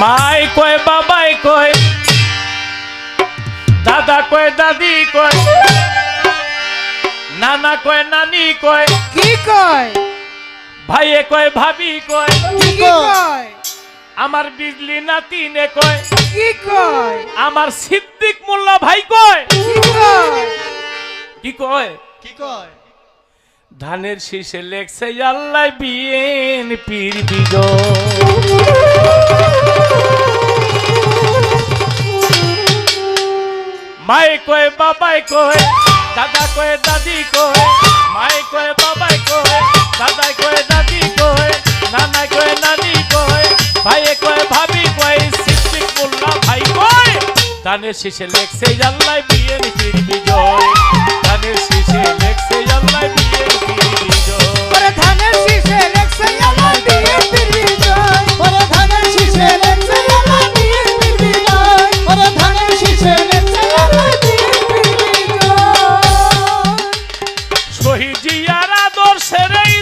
মাই কয় বাবাই কয় দাদা কয় দাদি কয় নানা কয় নানি কয় কি কয় ভাইয়ে কয় ভাবি কয় কি কয় আমার বিজলি নাতিনে কয় কি কয় আমার সিদ্দিক মোল্লা ভাই কয় কি কয় কি কয় কি কয় ধানের শীষে লেখছে আল্লাহ বিএনপির বিজয় মায়ে কয় বাবাই কয় দাদা কয় দাদি কয় মায়ে কয় বাবাই কয় দাদাই কয় দাদি কয় নানা কয় নানি কয় ভাইয়ে কয় ভাবি কয় সিদ্দিক মোল্লা ভাই কয় ধানের শীষে লেখছে আল্লাহ বিএনপির বিজয় ধানের শীষে লেখছে আল্লাহ বিএনপির বিজয় ওরে ধানের শীষে লেখছে আল্লাহ বিএনপির বিজয় ওরে ধানের শীষে লেখছে আল্লাহ বিএনপির বিজয় ওরে ধানের শীষে লেখছে আল্লাহ বিএনপির বিজয় শহীদ জিয়ার আদর্শের এই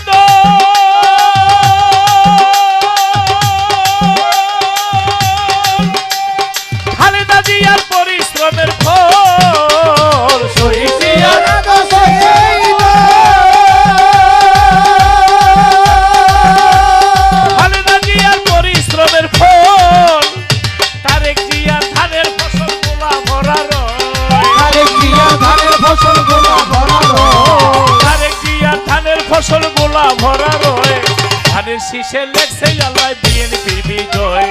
খালেদা জিয়ার পরিশ্রমের ফল শহীদ জিয়ার খালেদা জিয়ার পরিশ্রমের ফল তারেক জিয়া ধানের ফসল গোলা ভরা আরেক জিয়া ধানের ফসল গোলা ভরা তারেক জিয়া ধানের ফসল গোলা ভরা রয় ধানের শীষে লেখছে আল্লাহ বিএনপির বিজয়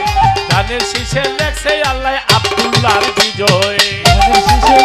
ধানের শীষে লেখছে আল্লাহ আব্দুল্লাহর বিজয় ধানের শীষে